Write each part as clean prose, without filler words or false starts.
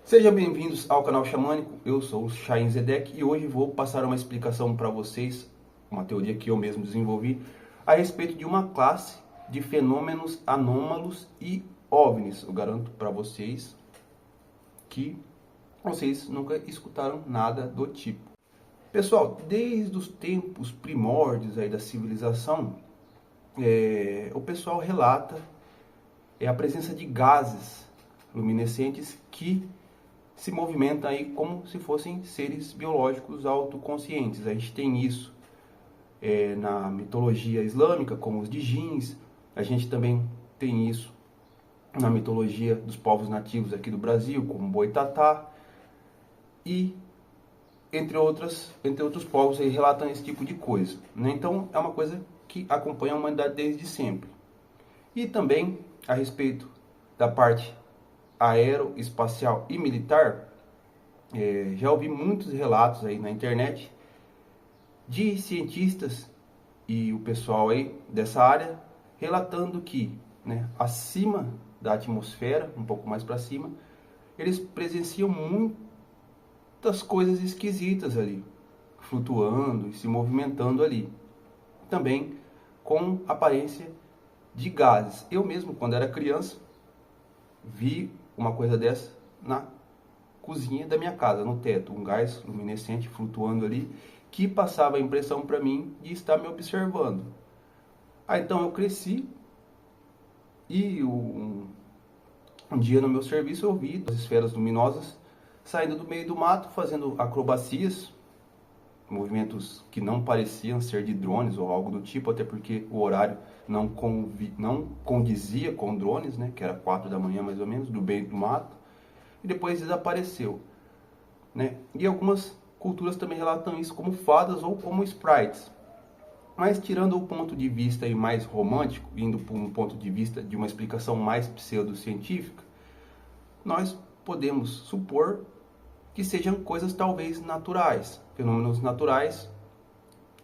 Sejam bem-vindos ao canal Xamânico, eu sou o Chain Zedek e hoje vou passar uma explicação para vocês, uma teoria que eu mesmo desenvolvi, a respeito de uma classe de fenômenos anômalos e OVNIs. Eu garanto para vocês que vocês nunca escutaram nada do tipo. Pessoal, desde os tempos primórdios aí da civilização, o pessoal relata a presença de gases luminescentes que se movimenta aí como se fossem seres biológicos autoconscientes. A gente tem isso na mitologia islâmica, como os djinns. A gente também tem isso na mitologia dos povos nativos aqui do Brasil, como Boitatá. E entre outros povos aí relatam esse tipo de coisa, né? Então é uma coisa que acompanha a humanidade desde sempre. E também a respeito da parte aeroespacial e militar, já ouvi muitos relatos aí na internet de cientistas e o pessoal aí dessa área relatando que, né, acima da atmosfera, um pouco mais para cima, eles presenciam muitas coisas esquisitas ali, flutuando e se movimentando ali. Também com aparência de gases. Eu mesmo, quando era criança, vi uma coisa dessa na cozinha da minha casa, no teto, um gás luminescente flutuando ali, que passava a impressão para mim de estar me observando. Então eu cresci e um dia no meu serviço eu vi as esferas luminosas saindo do meio do mato, fazendo acrobacias, movimentos que não pareciam ser de drones ou algo do tipo, até porque o horário não condizia com drones, né, que era 4 da manhã mais ou menos, do meio do mato, e depois desapareceu, né? E algumas culturas também relatam isso como fadas ou como sprites. Mas tirando o ponto de vista aí mais romântico, indo para um ponto de vista de uma explicação mais pseudocientífica, nós podemos supor que sejam coisas talvez naturais, fenômenos naturais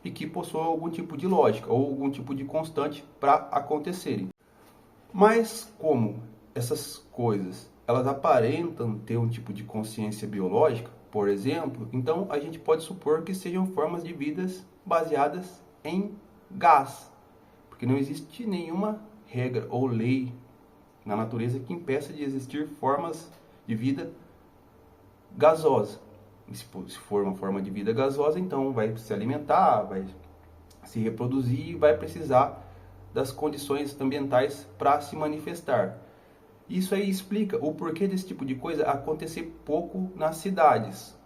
e que possuam algum tipo de lógica ou algum tipo de constante para acontecerem. Mas como essas coisas elas aparentam ter um tipo de consciência biológica, por exemplo, então a gente pode supor que sejam formas de vidas baseadas em gás, porque não existe nenhuma regra ou lei na natureza que impeça de existir formas de vida gasosa. Se for uma forma de vida gasosa, então vai se alimentar, vai se reproduzir e vai precisar das condições ambientais para se manifestar. Isso aí explica o porquê desse tipo de coisa acontecer pouco nas cidades.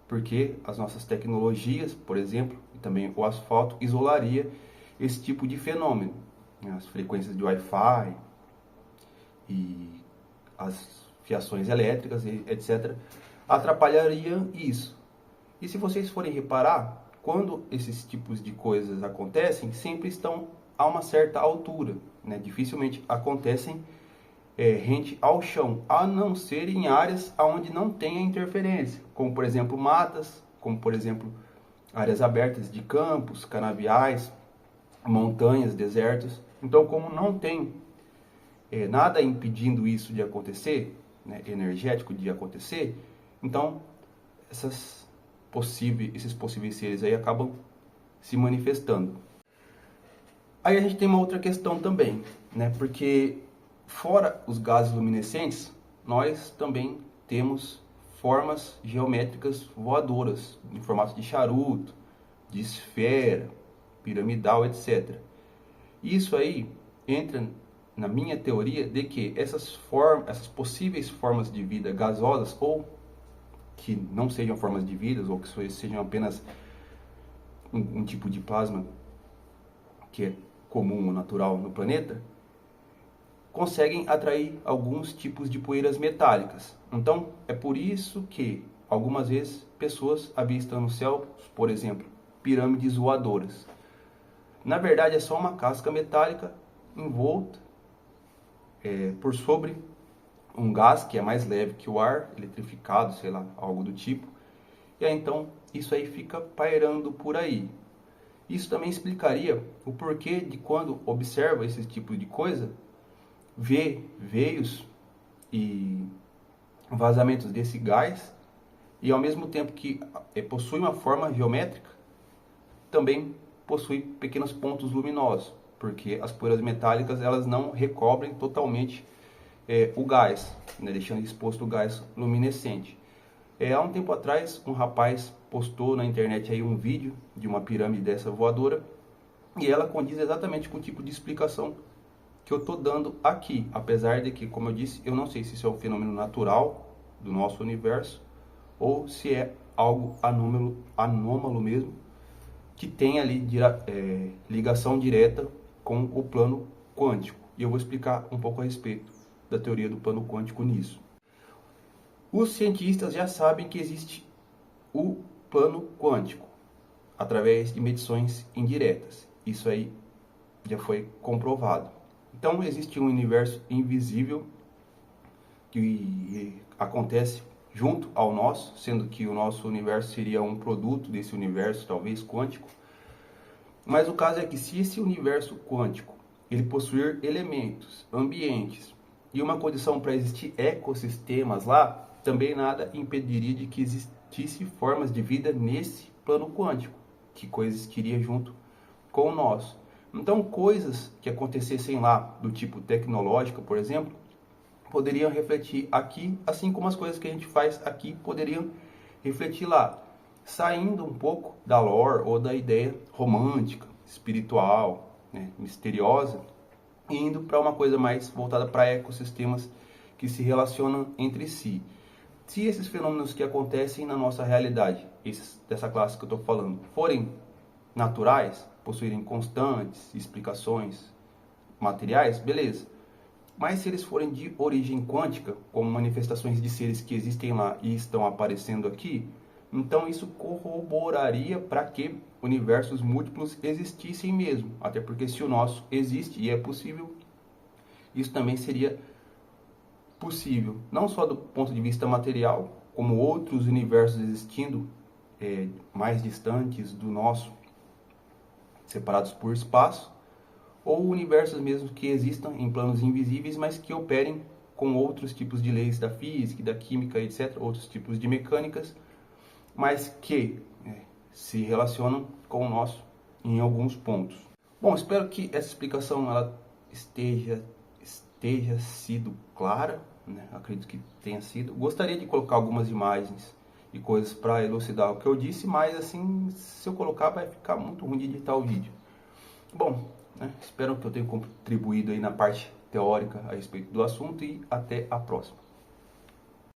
Porque as nossas tecnologias, por exemplo, e também o asfalto, isolaria esse tipo de fenômeno. As frequências de Wi-Fi e as fiações elétricas, etc., atrapalhariam isso. E se vocês forem reparar, quando esses tipos de coisas acontecem, sempre estão a uma certa altura, né? Dificilmente acontecem rente ao chão, a não ser em áreas onde não tenha interferência, como por exemplo matas, como por exemplo áreas abertas de campos, canaviais, montanhas, desertos. Então, como não tem nada impedindo isso de acontecer, né, energético de acontecer, então esses possíveis seres aí acabam se manifestando. Aí a gente tem uma outra questão também, né, porque fora os gases luminescentes, nós também temos formas geométricas voadoras, em formato de charuto, de esfera, piramidal, etc. Isso aí entra na minha teoria de que essas possíveis formas de vida gasosas, ou que não sejam formas de vida, ou que sejam apenas um tipo de plasma que é comum ou natural no planeta, conseguem atrair alguns tipos de poeiras metálicas. Então, é por isso que algumas vezes pessoas avistam no céu, por exemplo, pirâmides voadoras. Na verdade, é só uma casca metálica envolta por sobre um gás que é mais leve que o ar, eletrificado, sei lá, algo do tipo. E aí, então, isso aí fica pairando por aí. Isso também explicaria o porquê de quando observa esse tipo de coisa, vê veios e vazamentos desse gás e ao mesmo tempo que possui uma forma geométrica, também possui pequenos pontos luminosos, porque as poeiras metálicas elas não recobrem totalmente o gás, né, deixando exposto o gás luminescente. Há um tempo atrás, um rapaz postou na internet aí um vídeo de uma pirâmide dessa voadora e ela condiz exatamente com o tipo de explicação que eu estou dando aqui, apesar de que, como eu disse, eu não sei se isso é um fenômeno natural do nosso universo ou se é algo anômalo mesmo, que tem ali ligação direta com o plano quântico. E eu vou explicar um pouco a respeito da teoria do plano quântico nisso. Os cientistas já sabem que existe o plano quântico através de medições indiretas. Isso aí já foi comprovado. Então existe um universo invisível que acontece junto ao nosso, sendo que o nosso universo seria um produto desse universo, talvez quântico. Mas o caso é que se esse universo quântico ele possuir elementos, ambientes e uma condição para existir ecossistemas lá, também nada impediria de que existisse formas de vida nesse plano quântico, que coexistiria junto com o nosso. Então, coisas que acontecessem lá, do tipo tecnológica, por exemplo, poderiam refletir aqui, assim como as coisas que a gente faz aqui poderiam refletir lá, saindo um pouco da lore ou da ideia romântica, espiritual, né, misteriosa, e indo para uma coisa mais voltada para ecossistemas que se relacionam entre si. Se esses fenômenos que acontecem na nossa realidade, esses dessa classe que eu estou falando, forem naturais, possuírem constantes, explicações materiais, beleza. Mas se eles forem de origem quântica, como manifestações de seres que existem lá e estão aparecendo aqui, então isso corroboraria para que universos múltiplos existissem mesmo. Até porque se o nosso existe e é possível, isso também seria possível, não só do ponto de vista material, como outros universos existindo mais distantes do nosso, separados por espaço, ou universos mesmo que existam em planos invisíveis, mas que operem com outros tipos de leis da física, da química, etc., outros tipos de mecânicas, mas que se relacionam com o nosso em alguns pontos. Bom, espero que essa explicação ela esteja sido clara, né? Acredito que tenha sido. Gostaria de colocar algumas imagens e coisas para elucidar o que eu disse, mas assim, se eu colocar vai ficar muito ruim de editar o vídeo. Bom, né? Espero que eu tenha contribuído aí na parte teórica a respeito do assunto e até a próxima.